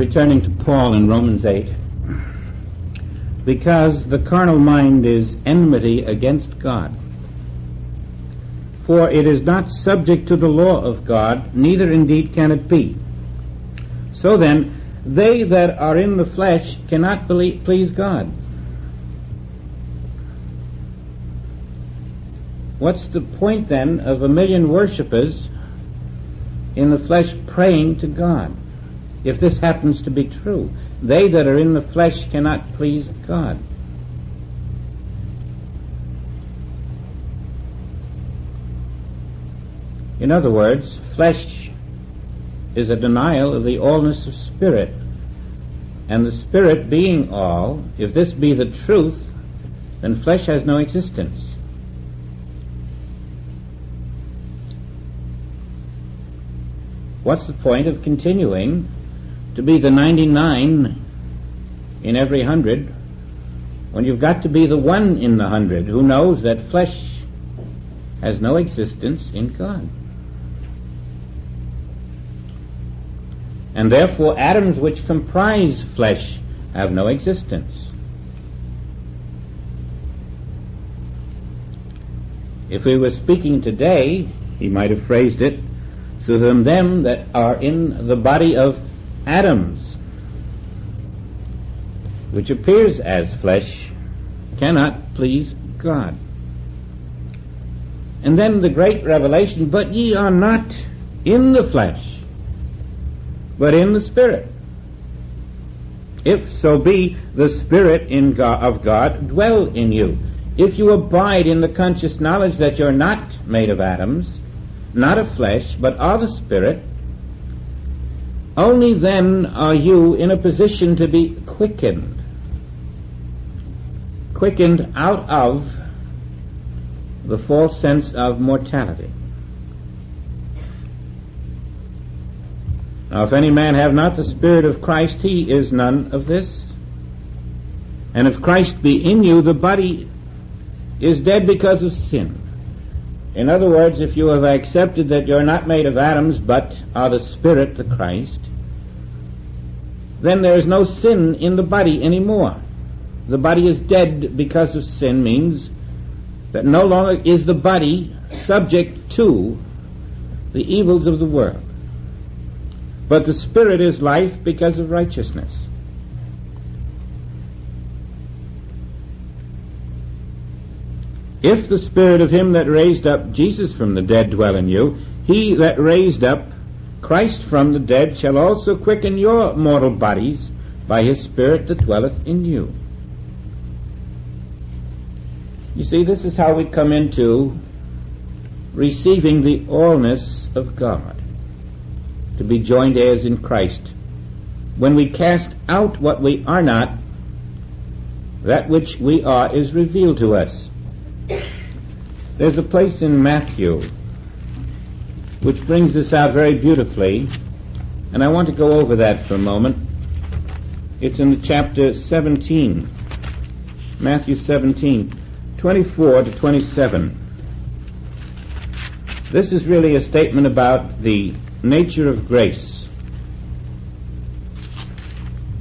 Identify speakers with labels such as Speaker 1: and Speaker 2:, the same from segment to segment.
Speaker 1: returning to Paul in Romans 8, because the carnal mind is enmity against God. For it is not subject to the law of God, neither indeed can it be. So then, they that are in the flesh cannot please God. What's the point then of 1 million worshippers in the flesh praying to God, if this happens to be true? They that are in the flesh cannot please God. In other words, flesh is a denial of the allness of spirit. And the spirit being all, if this be the truth, then flesh has no existence. What's the point of continuing to be the 99 in every 100 when you've got to be the 1 in the 100 who knows that flesh has no existence in God? And therefore atoms which comprise flesh have no existence. If we were speaking today, he might have phrased it, to them that are in the body of atoms, which appears as flesh, cannot please God. And then the great revelation, but ye are not in the flesh, but in the Spirit, if so be the Spirit of God dwell in you. If you abide in the conscious knowledge that you're not made of atoms, not of flesh, but of the Spirit, only then are you in a position to be quickened out of the false sense of mortality. Now, if any man have not the Spirit of Christ, he is none of this. And if Christ be in you, the body is dead because of sin. In other words, if you have accepted that you're not made of atoms, but are the Spirit, the Christ, then there is no sin in the body anymore. The body is dead because of sin means that no longer is the body subject to the evils of the world. But the Spirit is life because of righteousness. If the Spirit of him that raised up Jesus from the dead dwell in you, he that raised up Christ from the dead shall also quicken your mortal bodies by his Spirit that dwelleth in you. You see, this is how we come into receiving the allness of God, to be joined heirs in Christ. When we cast out what we are not, that which we are is revealed to us. There's a place in Matthew which brings this out very beautifully, and I want to go over that for a moment. It's in the chapter 17, Matthew 17, 24 to 27. This is really a statement about the nature of grace.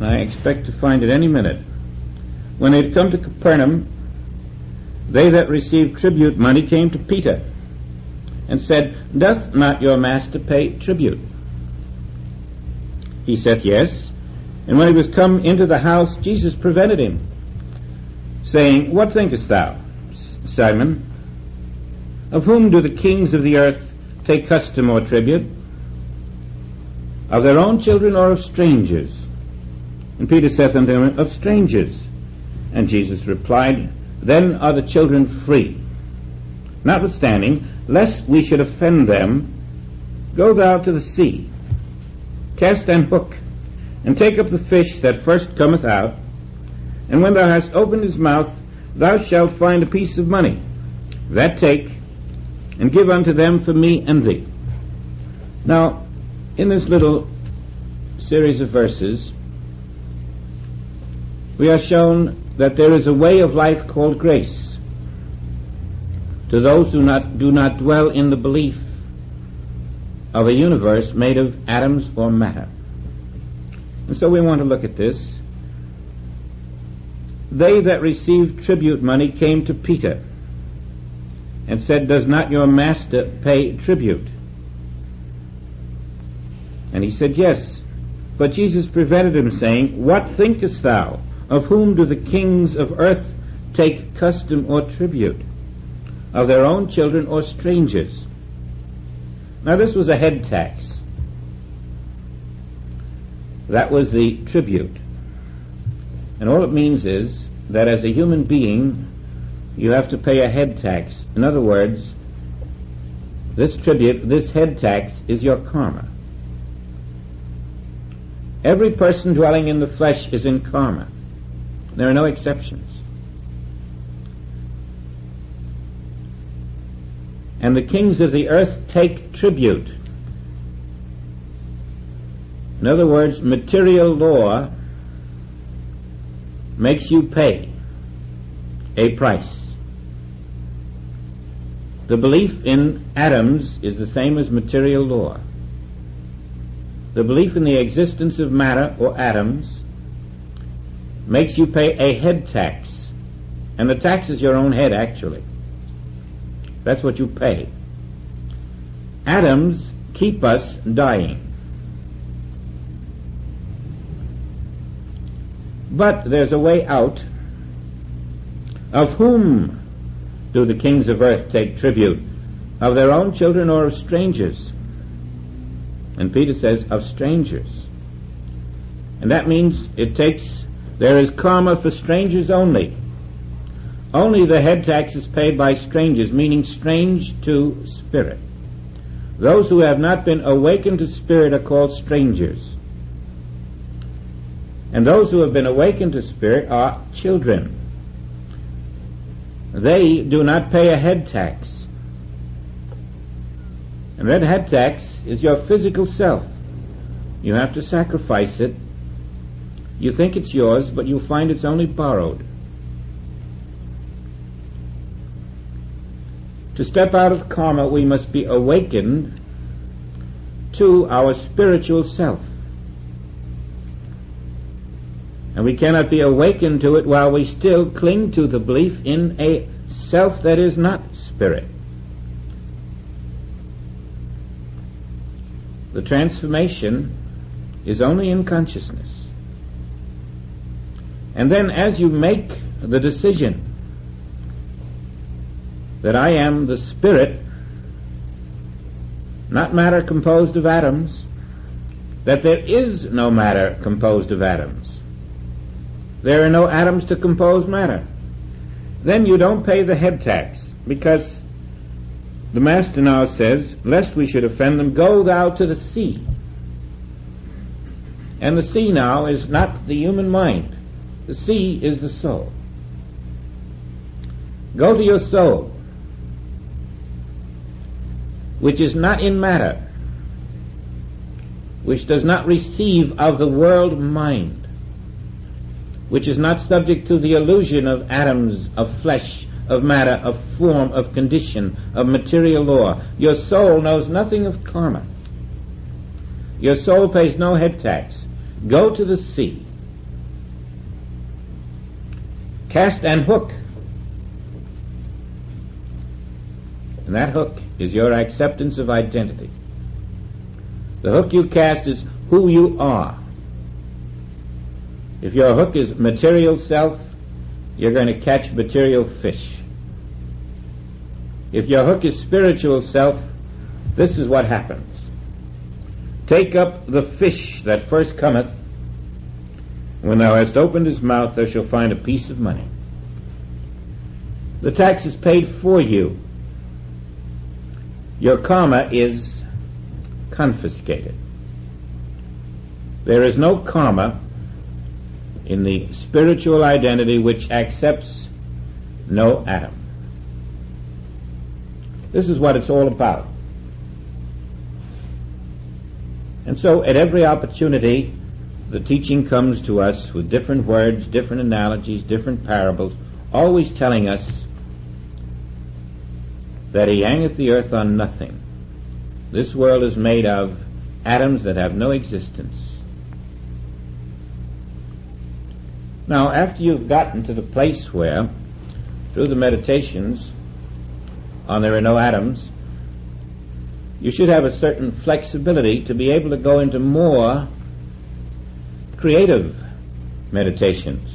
Speaker 1: I expect to find it any minute. When they had come to Capernaum, they that received tribute money came to Peter, and said, Doth not your master pay tribute? He saith, Yes. And when he was come into the house, Jesus prevented him, saying, What thinkest thou, Simon? Of whom do the kings of the earth take custom or tribute? Of their own children or of strangers? And Peter saith unto him, Of strangers. And Jesus replied, Then are the children free. Notwithstanding, lest we should offend them, go thou to the sea, cast an hook, and take up the fish that first cometh out, and when thou hast opened his mouth, thou shalt find a piece of money. That take, and give unto them for me and thee. Now, in this little series of verses, we are shown that there is a way of life called grace to those who do not dwell in the belief of a universe made of atoms or matter. And so we want to look at this. They that received tribute money came to Peter and said, "Does not your master pay tribute?" And he said, "Yes." But Jesus prevented him, saying, "What thinkest thou? Of whom do the kings of earth take custom or tribute? Of their own children or strangers?" Now this was a head tax. That was the tribute. And all it means is that as a human being, you have to pay a head tax. In other words, this tribute, this head tax, is your karma. Every person dwelling in the flesh is in karma. There are no exceptions. And the kings of the earth take tribute. In other words, material law makes you pay a price. The belief in atoms is the same as material law. The belief in the existence of matter or atoms makes you pay a head tax. And the tax is your own head, actually. That's what you pay. Atoms keep us dying. But there's a way out. Of whom do the kings of earth take tribute? Of their own children or of strangers? And Peter says, of strangers. And that means there is karma for strangers only. Only the head tax is paid by strangers, meaning strange to spirit. Those who have not been awakened to spirit are called strangers. And those who have been awakened to spirit are children. They do not pay a head tax. And that head tax is your physical self. You have to sacrifice it. You think it's yours, but you find it's only borrowed. To step out of karma, we must be awakened to our spiritual self. And we cannot be awakened to it while we still cling to the belief in a self that is not spirit. The transformation is only in consciousness. And then as you make the decision that I am the spirit, not matter composed of atoms, that there is no matter composed of atoms, there are no atoms to compose matter, then you don't pay the head tax, because the Master now says, lest we should offend them, go thou to the sea. And the sea now is not the human mind. The sea is the soul. Go to your soul, which is not in matter, which does not receive of the world mind, which is not subject to the illusion of atoms, of flesh, of matter, of form, of condition, of material law. Your soul knows nothing of karma. Your soul pays no head tax. Go to the sea. Cast an hook. And that hook is your acceptance of identity. The hook you cast is who you are. If your hook is material self, you're going to catch material fish. If your hook is spiritual self, this is what happens. Take up the fish that first cometh. When thou hast opened his mouth, thou shalt find a piece of money. The tax is paid for you. Your karma is confiscated. There is no karma in the spiritual identity which accepts no atom. This is what it's all about. And so at every opportunity, the teaching comes to us with different words, different analogies, different parables, always telling us that he hangeth the earth on nothing. This world is made of atoms that have no existence. Now, after you've gotten to the place where, through the meditations on there are no atoms, you should have a certain flexibility to be able to go into more creative meditations.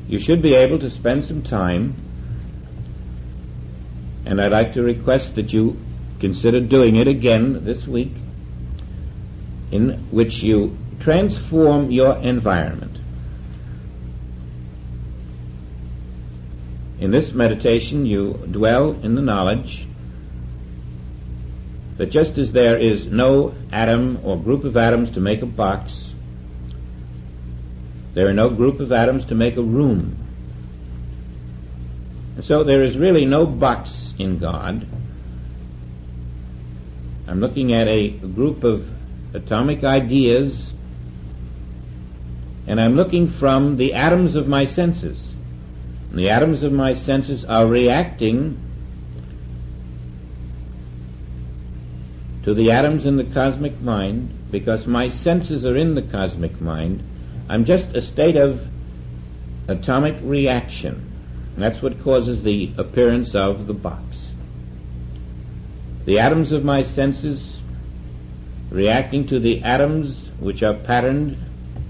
Speaker 1: You should be able to spend some time, and I'd like to request that you consider doing it again this week, in which you transform your environment. In this meditation, you dwell in the knowledge that just as there is no atom or group of atoms to make a box, there are no group of atoms to make a room. And so there is really no box in God. I'm looking at a group of atomic ideas, and I'm looking from the atoms of my senses. And the atoms of my senses are reacting to the atoms in the cosmic mind, because my senses are in the cosmic mind. I'm just a state of atomic reaction. And that's what causes the appearance of the box. The atoms of my senses reacting to the atoms which are patterned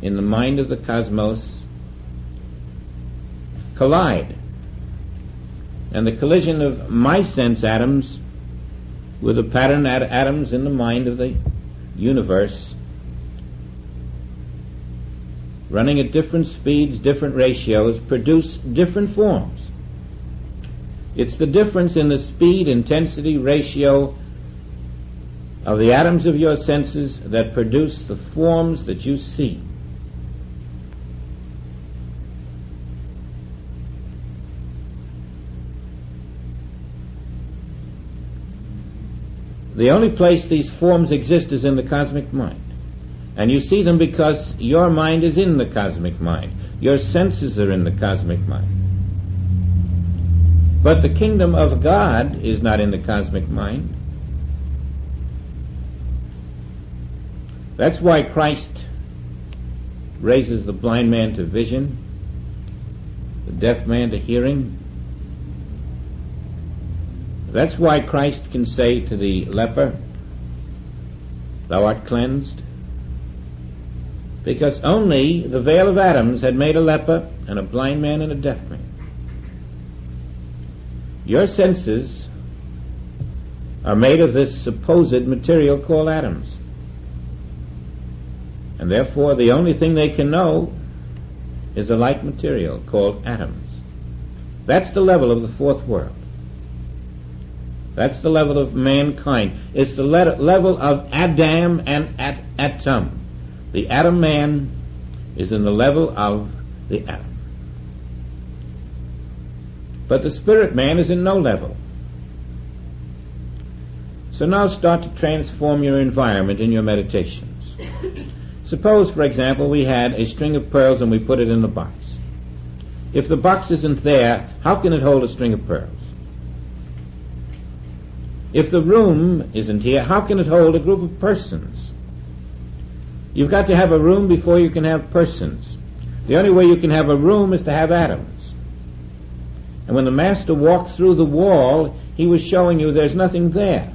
Speaker 1: in the mind of the cosmos collide. And the collision of my sense atoms with the pattern atoms in the mind of the universe, running at different speeds, different ratios, produce different forms. It's the difference in the speed, intensity, ratio of the atoms of your senses that produce the forms that you see. The only place these forms exist is in the cosmic mind. And you see them because your mind is in the cosmic mind. Your senses are in the cosmic mind. But the kingdom of God is not in the cosmic mind. That's why Christ raises the blind man to vision, the deaf man to hearing. That's why Christ can say to the leper, "Thou art cleansed," because only the veil of atoms had made a leper and a blind man and a deaf man. Your senses are made of this supposed material called atoms, and therefore the only thing they can know is a like material called atoms. That's the level of the fourth world. That's the level of mankind. It's the level of Adam and atom. The atom man is in the level of the atom. But the spirit man is in no level. So now start to transform your environment in your meditations. Suppose, for example, we had a string of pearls and we put it in a box. If the box isn't there, how can it hold a string of pearls? If the room isn't here, how can it hold a group of persons? You've got to have a room before you can have persons. The only way you can have a room is to have atoms. And when the master walked through the wall, he was showing you there's nothing there.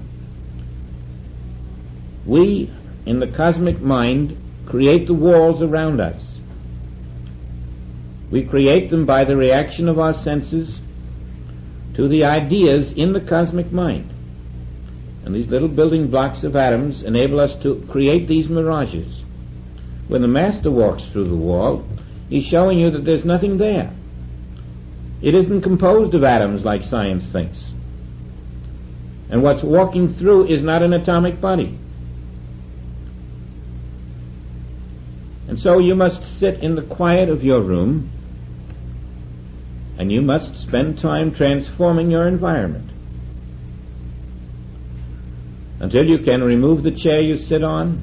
Speaker 1: We, in the cosmic mind, create the walls around us. We create them by the reaction of our senses to the ideas in the cosmic mind. And these little building blocks of atoms enable us to create these mirages. When the master walks through the wall, he's showing you that there's nothing there. It isn't composed of atoms like science thinks. And what's walking through is not an atomic body. And so you must sit in the quiet of your room, and you must spend time transforming your environment until you can remove the chair you sit on,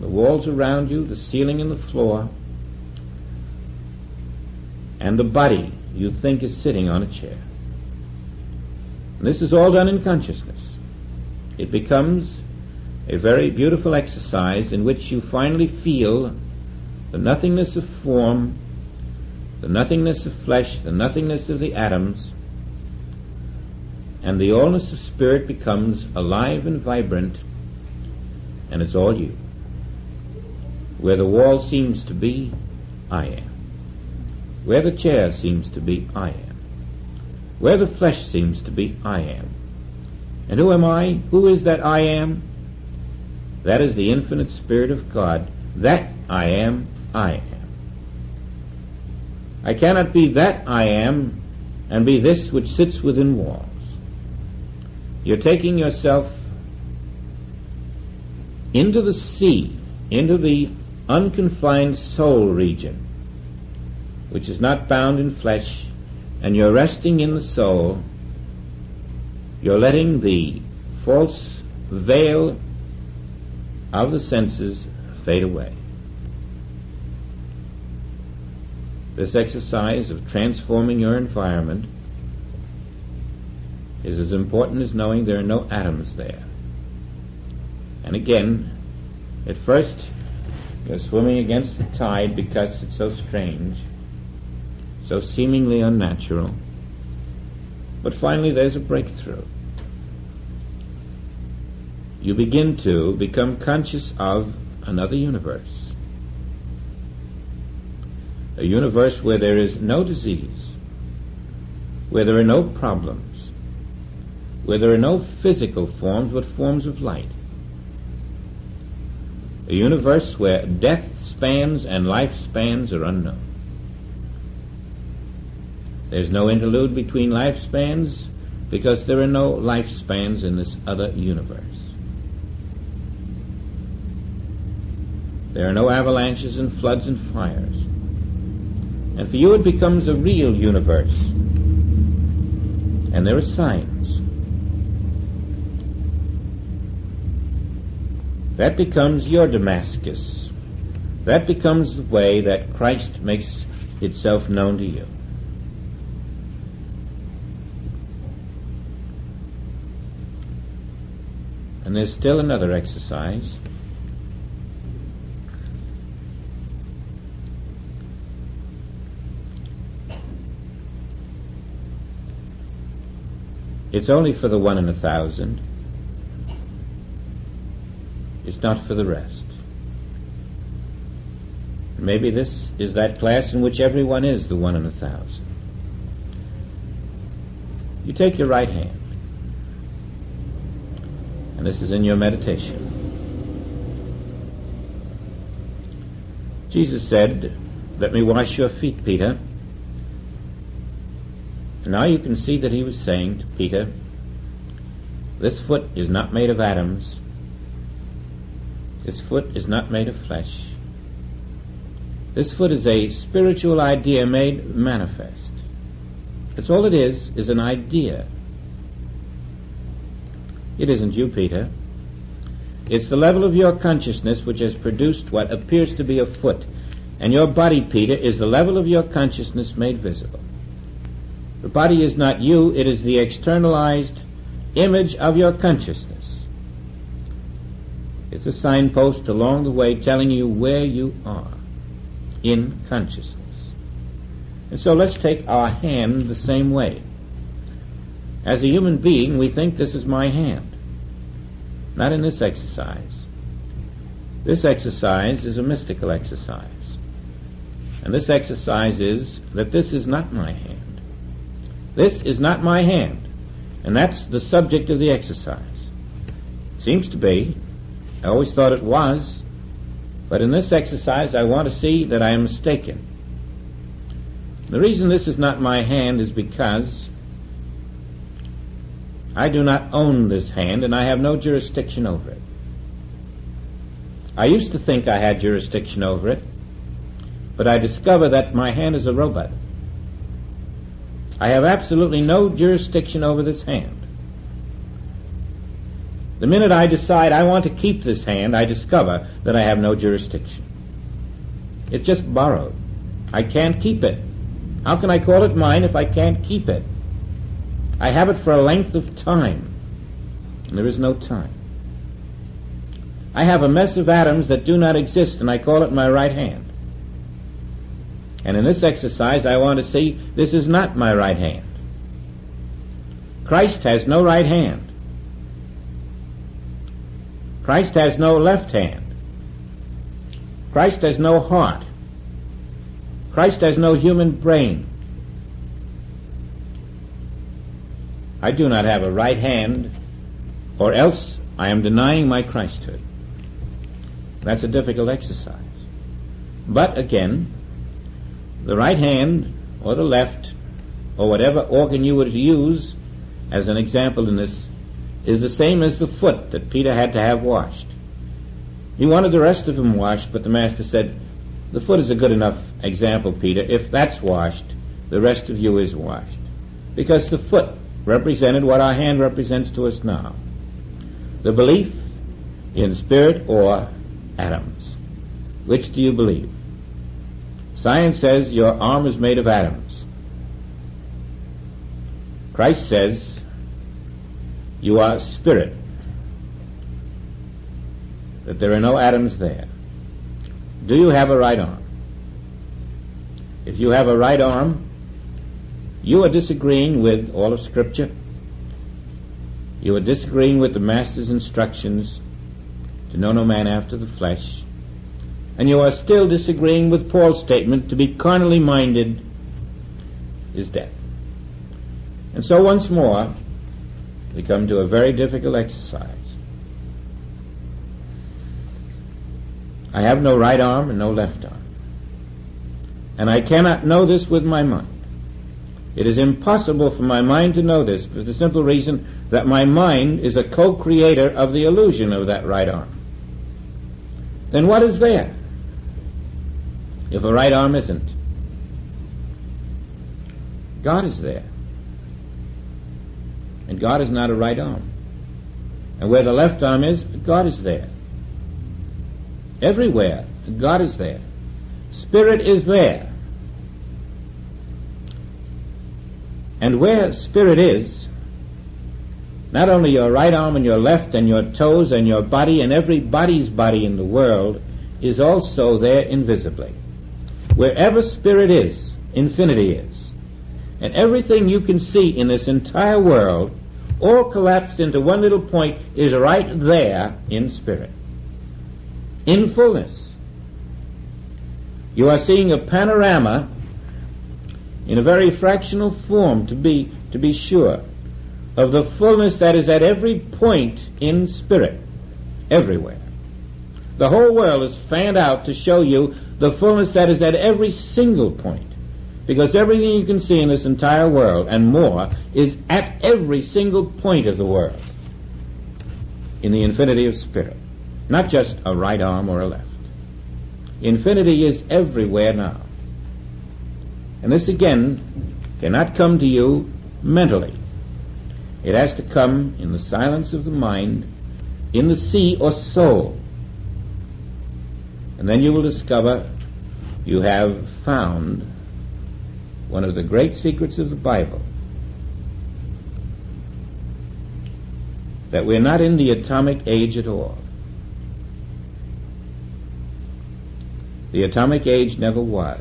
Speaker 1: the walls around you, the ceiling and the floor, and the body you think is sitting on a chair. And this is all done in consciousness. It becomes a very beautiful exercise in which you finally feel the nothingness of form, the nothingness of flesh, the nothingness of the atoms, and the allness of spirit becomes alive and vibrant, and it's all you. Where the wall seems to be, I am. Where the chair seems to be, I am. Where the flesh seems to be, I am. And who am I? Who is that I am? That is the infinite Spirit of God. That I am, I am. I cannot be that I am and be this which sits within walls. You're taking yourself into the sea, into the unconfined soul region, which is not bound in flesh, and you're resting in the soul. You're letting the false veil of the senses fade away. This exercise of transforming your environment is as important as knowing there are no atoms there. And again, at first, you're swimming against the tide because it's so strange, so seemingly unnatural. But finally there's a breakthrough. You begin to become conscious of another universe. A universe where there is no disease, where there are no problems, where there are no physical forms but forms of light. A universe where death spans and life spans are unknown. There's no interlude between lifespans because there are no lifespans in this other universe. There are no avalanches and floods and fires. And for you it becomes a real universe. And there are signs. That becomes your Damascus. That becomes the way that Christ makes itself known to you. And there's still another exercise. It's only for the 1 in 1,000. It's not for the rest. Maybe this is that class in which everyone is the 1 in 1,000. You take your right hand, and this is in your meditation. Jesus said, "Let me wash your feet, Peter." And now you can see that he was saying to Peter, this foot is not made of atoms. This foot is not made of flesh. This foot is a spiritual idea made manifest. That's all it is an idea. It isn't you, Peter. It's the level of your consciousness which has produced what appears to be a foot. And your body, Peter, is the level of your consciousness made visible. The body is not you, it is the externalized image of your consciousness. It's a signpost along the way telling you where you are in consciousness. And so let's take our hand the same way. As a human being, we think this is my hand. Not in this exercise. This exercise is a mystical exercise. And this exercise is that this is not my hand. This is not my hand. And that's the subject of the exercise. Seems to be. I always thought it was. But in this exercise, I want to see that I am mistaken. The reason this is not my hand is because I do not own this hand and I have no jurisdiction over it. I used to think I had jurisdiction over it, but I discover that my hand is a robot. I have absolutely no jurisdiction over this hand. The minute I decide I want to keep this hand, I discover that I have no jurisdiction. It's just borrowed. I can't keep it. How can I call it mine if I can't keep it? I have it for a length of time, and there is no time. I have a mess of atoms that do not exist, and I call it my right hand. And in this exercise I want to see this is not my right hand. Christ has no right hand. Christ has no left hand. Christ has no heart. Christ has no human brain. I do not have a right hand, or else I am denying my Christhood. That's a difficult exercise. But again, the right hand or the left or whatever organ you would use as an example in this is the same as the foot that Peter had to have washed. He wanted the rest of him washed, but the master said, the foot is a good enough example, Peter. If that's washed, the rest of you is washed. Because the foot represented what our hand represents to us now. The belief in spirit or atoms. Which do you believe? Science says your arm is made of atoms. Christ says you are spirit, that there are no atoms there. Do you have a right arm? If you have a right arm, you are disagreeing with all of Scripture. You are disagreeing with the Master's instructions to know no man after the flesh. And you are still disagreeing with Paul's statement, to be carnally minded is death. And so once more, we come to a very difficult exercise. I have no right arm and no left arm. And I cannot know this with my mind. It is impossible for my mind to know this for the simple reason that my mind is a co-creator of the illusion of that right arm. Then what is there if a right arm isn't? God is there. And God is not a right arm. And where the left arm is, God is there. Everywhere, God is there. Spirit is there. And where spirit is, not only your right arm and your left and your toes and your body and everybody's body in the world is also there invisibly. Wherever spirit is, infinity is. And everything you can see in this entire world, all collapsed into one little point, is right there in spirit. In fullness. You are seeing a panorama in a very fractional form, to be sure, of the fullness that is at every point in spirit, everywhere. The whole world is fanned out to show you the fullness that is at every single point, because everything you can see in this entire world and more is at every single point of the world in the infinity of spirit, not just a right arm or a left. Infinity is everywhere now. And this again cannot come to you mentally. It has to come in the silence of the mind, in the sea or soul. And then you will discover you have found one of the great secrets of the Bible, that we're not in the atomic age at all. The atomic age never was.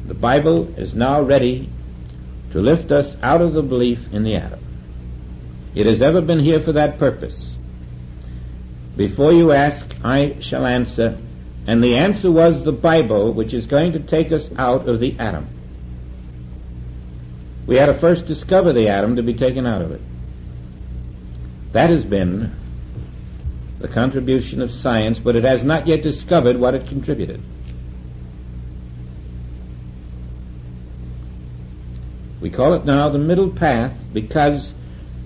Speaker 1: The Bible is now ready to lift us out of the belief in the atom. It has ever been here for that purpose. Before you ask, I shall answer, and the answer was the Bible, which is going to take us out of the atom. We had to first discover the atom to be taken out of it. That has been the contribution of science, but it has not yet discovered what it contributed. We call it now the middle path because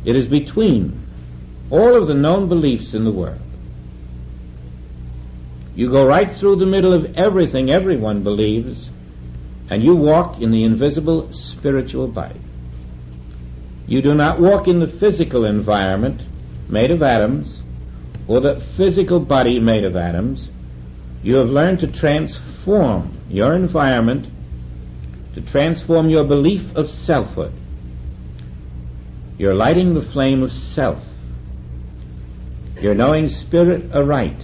Speaker 1: it is between all of the known beliefs in the world. You go right through the middle of everything everyone believes, and you walk in the invisible spiritual body. You do not walk in the physical environment made of atoms, or the physical body made of atoms. You have learned to transform your environment, to transform your belief of selfhood. You're lighting the flame of self. You're knowing spirit aright.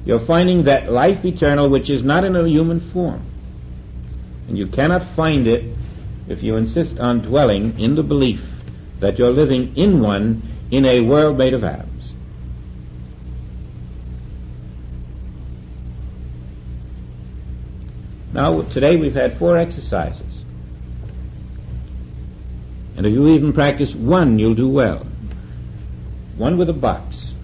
Speaker 1: you're finding that life eternal which is not in a human form. And you cannot find it if you insist on dwelling in the belief that you're living in one in a world made of atoms. Now, today we've had 4 exercises. And if you even practice one, you'll do well. One with a box.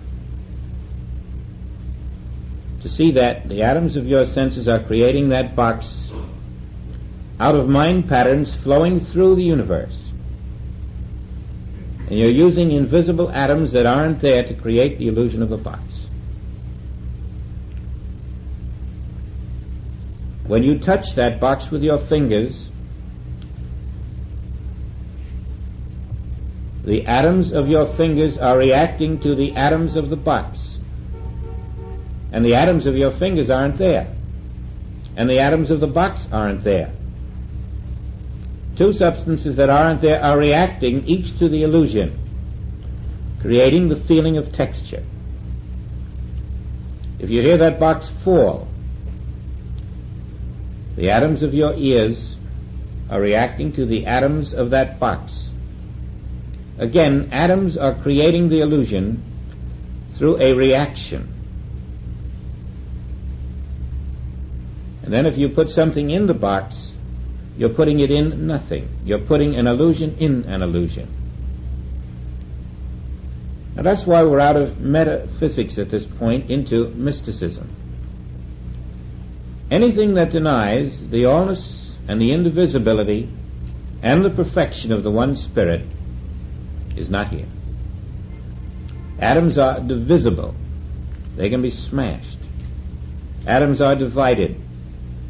Speaker 1: To see that the atoms of your senses are creating that box out of mind patterns flowing through the universe. And you're using invisible atoms that aren't there to create the illusion of a box. When you touch that box with your fingers, the atoms of your fingers are reacting to the atoms of the box. And the atoms of your fingers aren't there. And the atoms of the box aren't there. 2 substances that aren't there are reacting each to the illusion, creating the feeling of texture. If you hear that box fall, the atoms of your ears are reacting to the atoms of that box. Again, atoms are creating the illusion through a reaction. And then if you put something in the box, you're putting it in nothing. You're putting an illusion in an illusion. Now that's why we're out of metaphysics at this point into mysticism. Anything that denies the allness and the indivisibility and the perfection of the one Spirit is not here. Atoms are divisible. They can be smashed. Atoms are divided.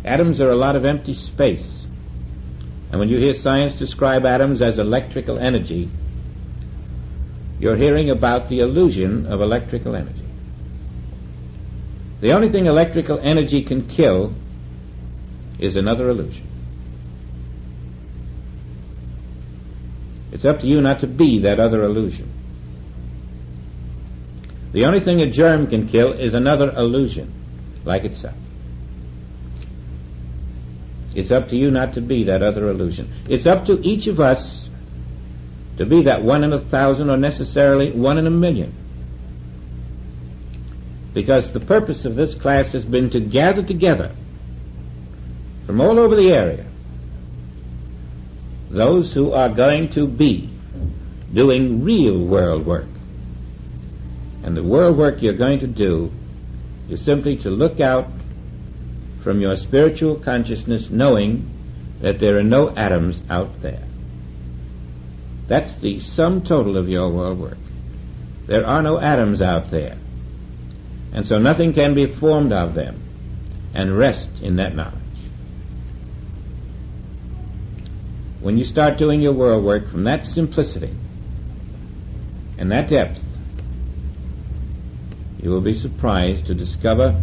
Speaker 1: Atoms are a lot of empty space. And when you hear science describe atoms as electrical energy, you're hearing about the illusion of electrical energy. The only thing electrical energy can kill is another illusion. It's up to you not to be that other illusion. The only thing a germ can kill is another illusion, like itself. It's up to you not to be that other illusion. It's up to each of us to be that 1 in 1,000 or necessarily 1 in 1,000,000. Because the purpose of this class has been to gather together from all over the area those who are going to be doing real world work. And the world work you're going to do is simply to look out from your spiritual consciousness knowing that there are no atoms out there. That's the sum total of your world work. There are no atoms out there. And so nothing can be formed of them, and rest in that knowledge. When you start doing your world work from that simplicity and that depth, you will be surprised to discover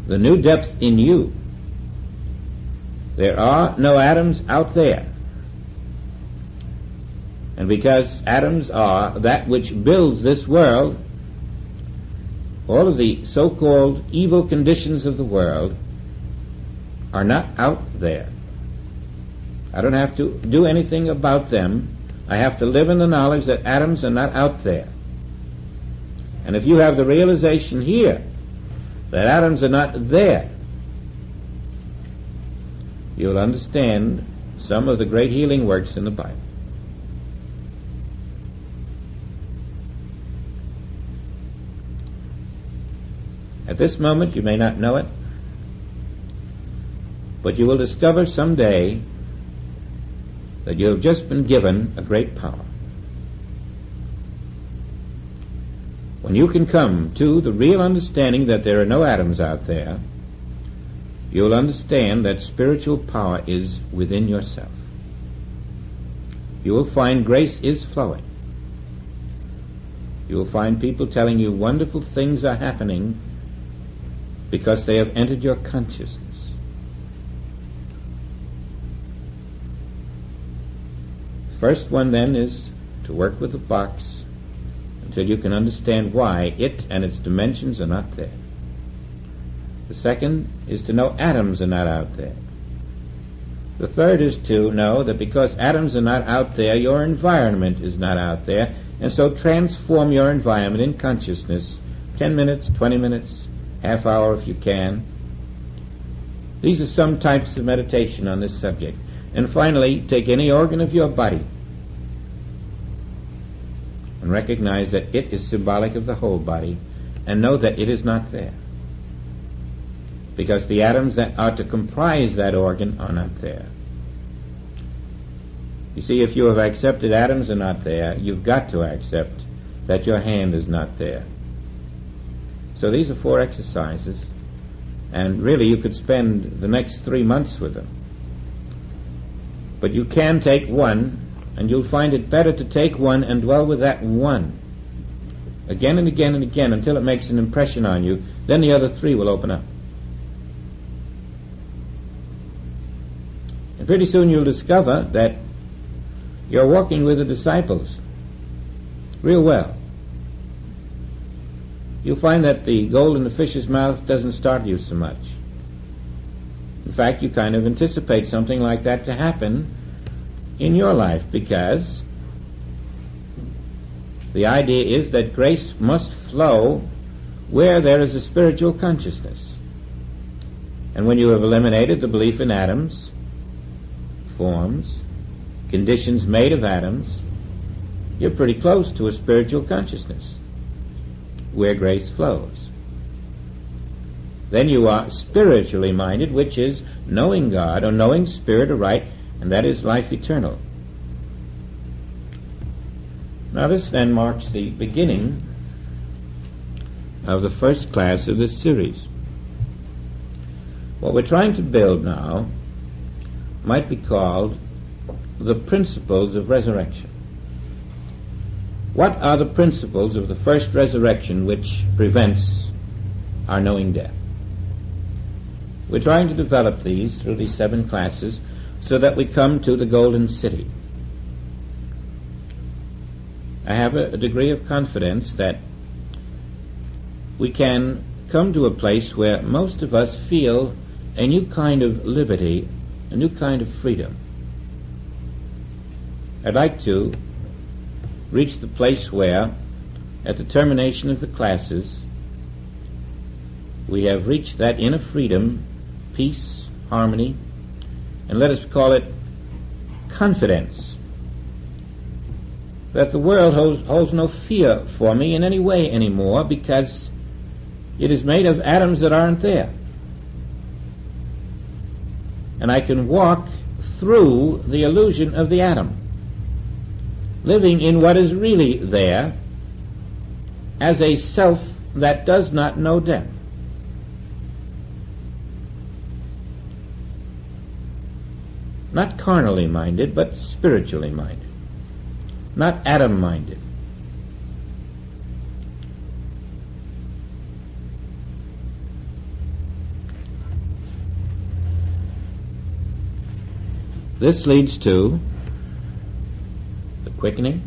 Speaker 1: the new depth in you. There are no atoms out there. And because atoms are that which builds this world, all of the so-called evil conditions of the world are not out there. I don't have to do anything about them. I have to live in the knowledge that atoms are not out there. And if you have the realization here that atoms are not there, you'll understand some of the great healing works in the Bible. At this moment you may not know it, but you will discover someday that you have just been given a great power. When you can come to the real understanding that there are no atoms out there, you'll understand that spiritual power is within yourself. You will find grace is flowing. You will find people telling you wonderful things are happening because they have entered your consciousness. First one then is to work with the box until you can understand why it and its dimensions are not there. The second is to know atoms are not out there. The third is to know that because atoms are not out there, your environment is not out there, and so transform your environment in consciousness, 10 minutes, 20 minutes, half hour if you can. These are some types of meditation on this subject. And finally, take any organ of your body and recognize that it is symbolic of the whole body, and know that it is not there, because the atoms that are to comprise that organ are not there. You see, if you have accepted atoms are not there, you've got to accept that your hand is not there. So these are 4 exercises, and really you could spend the next 3 months with them. But you can take one, and you'll find it better to take one and dwell with that one again and again and again until it makes an impression on you. Then the other 3 will open up. And pretty soon you'll discover that you're walking with the disciples real well. You'll find that the gold in the fish's mouth doesn't startle you so much. In fact, you kind of anticipate something like that to happen in your life, because the idea is that grace must flow where there is a spiritual consciousness. And when you have eliminated the belief in atoms, forms, conditions made of atoms, you're pretty close to a spiritual consciousness where grace flows. Then you are spiritually minded, which is knowing God or knowing Spirit aright, and that is life eternal. Now this then marks the beginning of the first class of this series. What we're trying to build now might be called the principles of resurrection. What are the principles of the first resurrection which prevents our knowing death? We're trying to develop these through these 7 classes so that we come to the golden city. I have a degree of confidence that we can come to a place where most of us feel a new kind of liberty, a new kind of freedom. I'd like to reach the place where, at the termination of the classes, we have reached that inner freedom, peace, harmony, and let us call it confidence, that the world holds no fear for me in any way anymore, because it is made of atoms that aren't there. And I can walk through the illusion of the atom, living in what is really there as a self that does not know death. Not carnally minded, but spiritually minded. Not atom-minded. This leads to the quickening.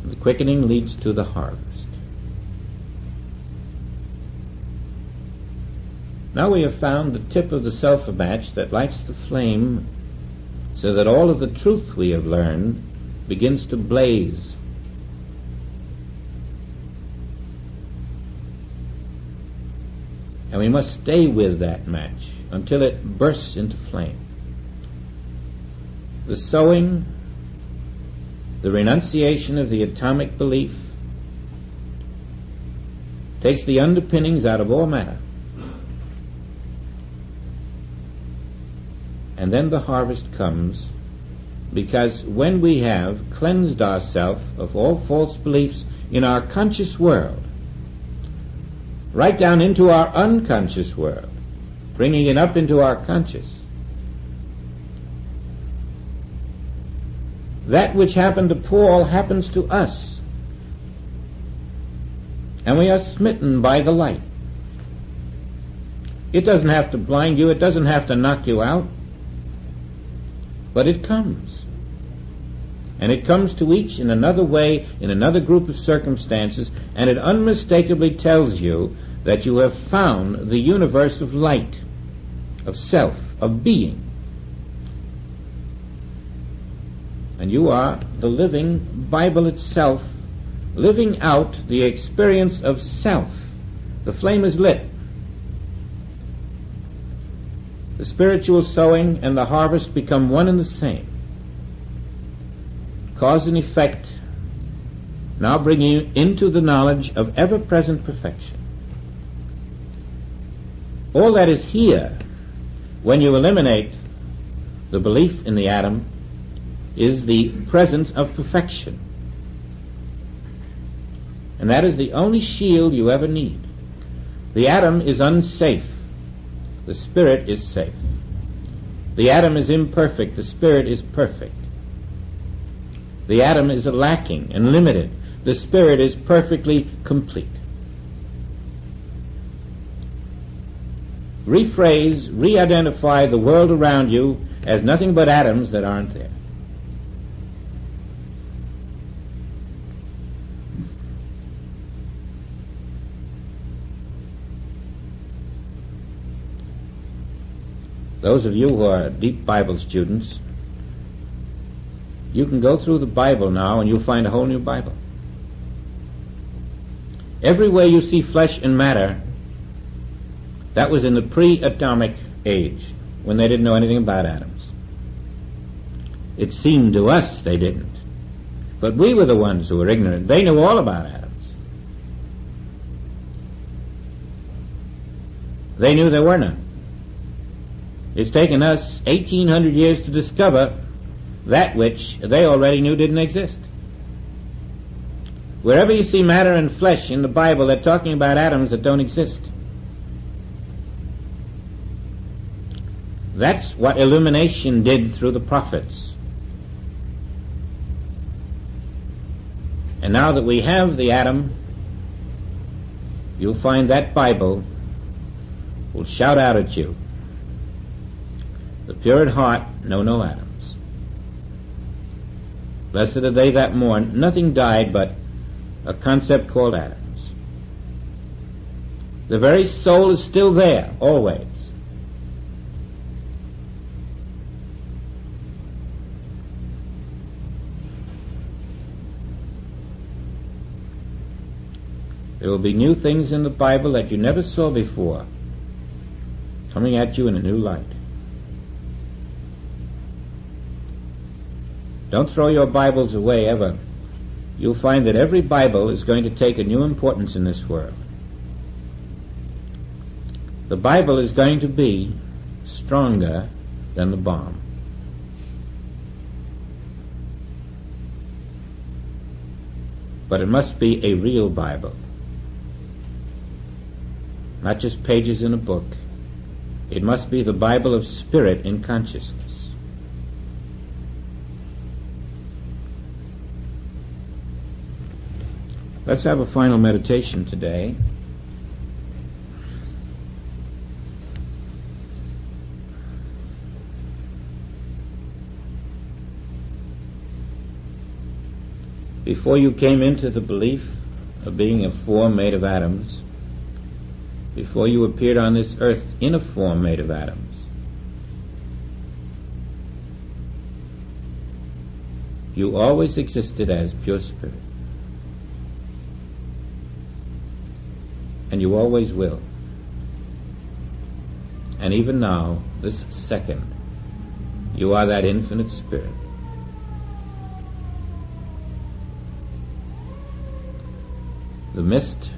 Speaker 1: The quickening leads to the harvest. Now we have found the tip of the sulfur match that lights the flame so that all of the truth we have learned begins to blaze. And we must stay with that match until it bursts into flame. The sowing, the renunciation of the atomic belief takes the underpinnings out of all matter. And then the harvest comes, because when we have cleansed ourselves of all false beliefs in our conscious world, right down into our unconscious world, bringing it up into our conscious, that which happened to Paul happens to us, and we are smitten by the light. It doesn't have to blind you, it doesn't have to knock you out, but it comes. And it comes to each in another way, in another group of circumstances, and it unmistakably tells you that you have found the universe of light, of self, of being. And you are the living Bible itself, living out the experience of self. The flame is lit. The spiritual sowing and the harvest become one and the same. Cause and effect now bring you into the knowledge of ever-present perfection. All that is here, when you eliminate the belief in the atom, is the presence of perfection. And that is the only shield you ever need. The atom is unsafe. The spirit is safe. The atom is imperfect. The spirit is perfect. The atom is lacking and limited. The spirit is perfectly complete. Rephrase, re-identify the world around you as nothing but atoms that aren't there. Those of you who are deep Bible students, you can go through the Bible now and you'll find a whole new Bible. Everywhere you see flesh and matter, that was in the pre-atomic age, when they didn't know anything about atoms. It seemed to us they didn't. But we were the ones who were ignorant. They knew all about atoms. They knew there were none. It's taken us 1,800 years to discover that which they already knew didn't exist. Wherever you see matter and flesh in the Bible, they're talking about atoms that don't exist. That's what illumination did through the prophets. And now that we have the atom, you'll find that Bible will shout out at you, "The pure at heart know no atoms. Blessed are they that mourn." Nothing died but a concept called atoms. The very soul is still there, always. There will be new things in the Bible that you never saw before, coming at you in a new light. Don't throw your Bibles away ever. You'll find that every Bible is going to take a new importance in this world. The Bible is going to be stronger than the bomb. But it must be a real Bible, not just pages in a book. It must be the Bible of spirit in consciousness. Let's have a final meditation today. Before you came into the belief of being a form made of atoms, before you appeared on this earth in a form made of atoms, you always existed as pure spirit. And you always will. And even now, this second, you are that infinite spirit. The mist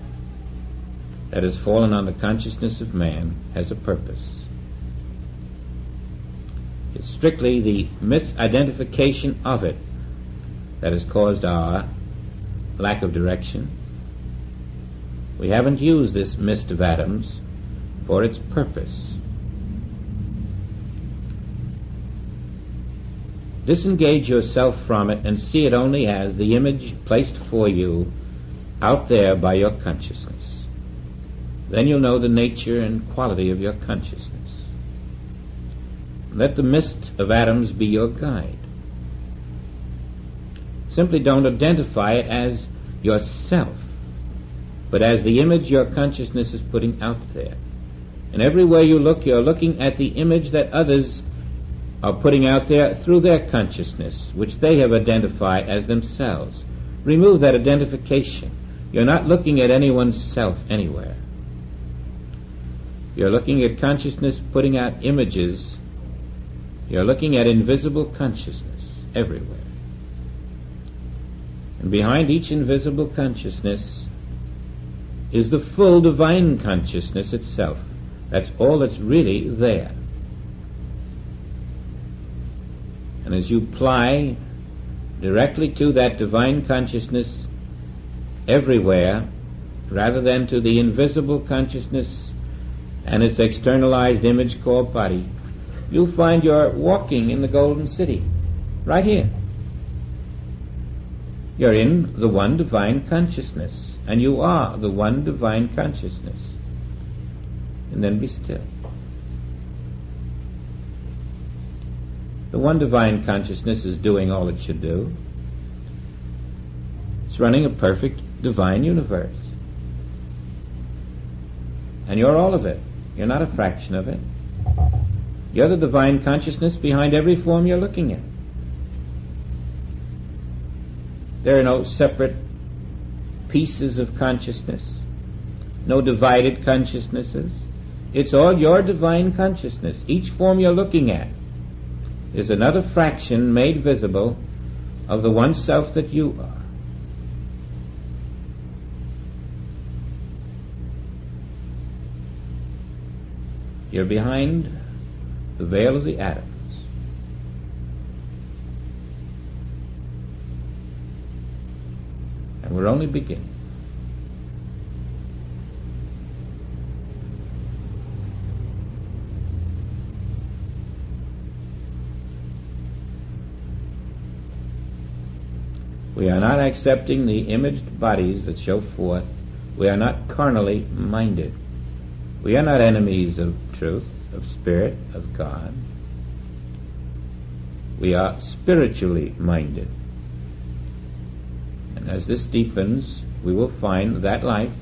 Speaker 1: that has fallen on the consciousness of man has a purpose. It's strictly the misidentification of it that has caused our lack of direction. We haven't used this mist of atoms for its purpose. Disengage yourself from it and see it only as the image placed for you out there by your consciousness. Then you'll know the nature and quality of your consciousness. Let the mist of atoms be your guide. Simply don't identify it as yourself, but as the image your consciousness is putting out there. And everywhere you look, you're looking at the image that others are putting out there through their consciousness, which they have identified as themselves. Remove that identification. You're not looking at anyone's self anywhere. You're looking at consciousness putting out images. You're looking at invisible consciousness everywhere. And behind each invisible consciousness is the full divine consciousness itself. That's all that's really there. And as you apply directly to that divine consciousness everywhere, rather than to the invisible consciousness and its externalized image called body, you'll find you're walking in the golden city, right here. You're in the one divine consciousness, and you are the one divine consciousness. And then be still. The one divine consciousness is doing all it should do. It's running a perfect divine universe. And you're all of it. You're not a fraction of it. You're the divine consciousness behind every form you're looking at. There are no separate pieces of consciousness, no divided consciousnesses. It's all your divine consciousness. Each form you're looking at is another fraction made visible of the one self that you are. You're behind the veil of the atoms. And we're only beginning. We are not accepting the imaged bodies that show forth. We are not carnally minded. We are not enemies of truth, of spirit, of God. We are spiritually minded. And as this deepens, we will find that life,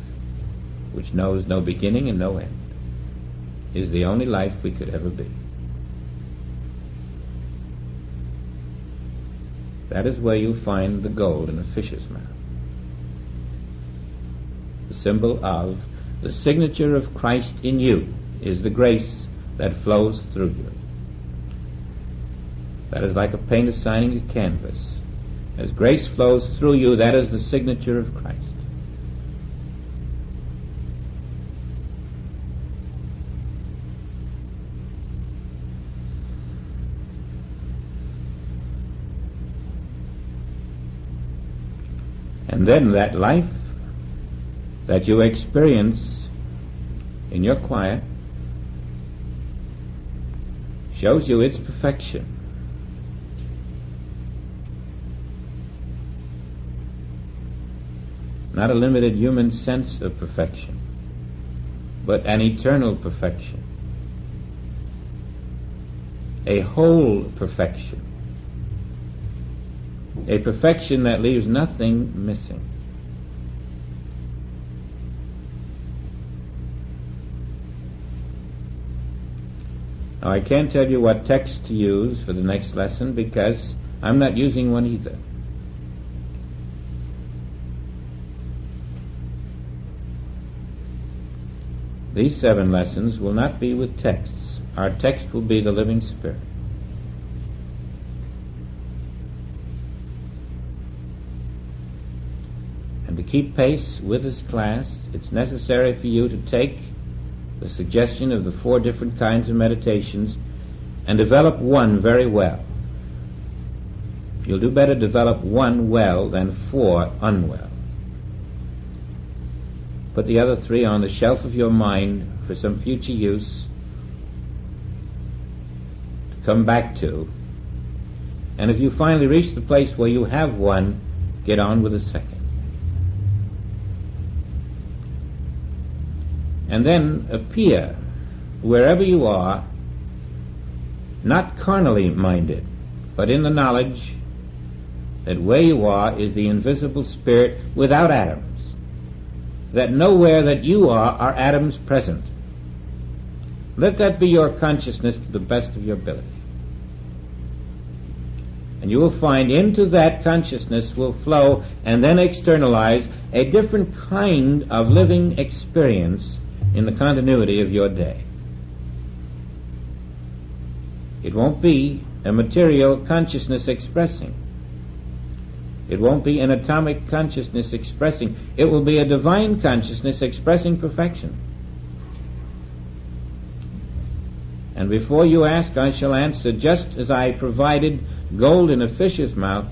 Speaker 1: which knows no beginning and no end, is the only life we could ever be. That is where you find the gold in a fish's mouth. The symbol of the signature of Christ in you is the grace that flows through you. That is like a painter signing a canvas. As grace flows through you, that is the signature of Christ. And then that life that you experience in your quiet shows you its perfection. Not a limited human sense of perfection, but an eternal perfection. A whole perfection. A perfection that leaves nothing missing. Now, I can't tell you what text to use for the next lesson because I'm not using one either. These 7 lessons will not be with texts. Our text will be the living Spirit. And to keep pace with this class, it's necessary for you to take the suggestion of the 4 different kinds of meditations and develop one very well. You'll do better develop one well than 4 unwell. Put the other 3 on the shelf of your mind for some future use to come back to. And if you finally reach the place where you have one, get on with the second. And then appear wherever you are, not carnally minded, but in the knowledge that where you are is the invisible spirit without atoms. that nowhere that you are atoms present. Let that be your consciousness to the best of your ability. And you will find into that consciousness will flow and then externalize a different kind of living experience in the continuity of your day. It won't be a material consciousness expressing. It won't be an atomic consciousness expressing. It will be a divine consciousness expressing perfection. And before you ask, I shall answer, just as I provided gold in a fish's mouth,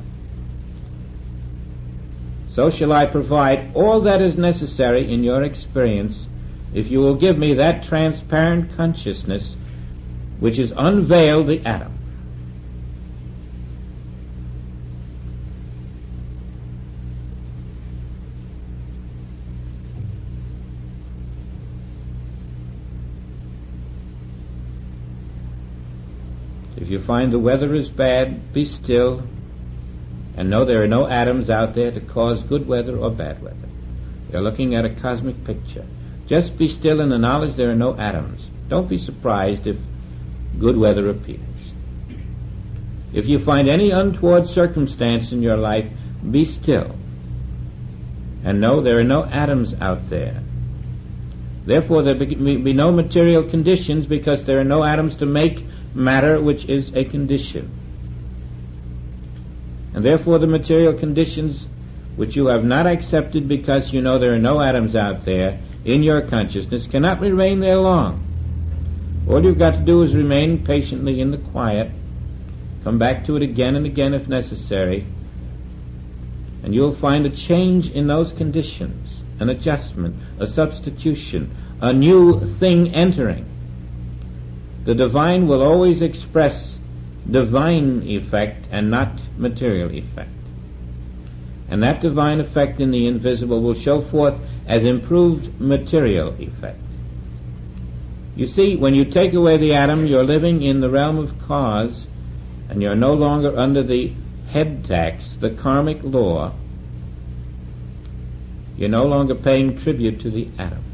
Speaker 1: so shall I provide all that is necessary in your experience if you will give me that transparent consciousness which has unveiled the atom. If you find the weather is bad, be still and know there are no atoms out there to cause good weather or bad weather. You're looking at a cosmic picture. Just be still in the knowledge there are no atoms. Don't be surprised if good weather appears. If you find any untoward circumstance in your life, be still and know there are no atoms out there. Therefore there be no material conditions, because there are no atoms to make matter, which is a condition. And therefore the material conditions which you have not accepted because you know there are no atoms out there in your consciousness cannot remain there long. All you've got to do is remain patiently in the quiet, come back to it again and again if necessary, and you'll find a change in those conditions, an adjustment, a substitution, a new thing entering. The divine will always express divine effect and not material effect. And that divine effect in the invisible will show forth as improved material effect. You see, when you take away the atom, you're living in the realm of cause, and you're no longer under the head tax, the karmic law. You're no longer paying tribute to the atom.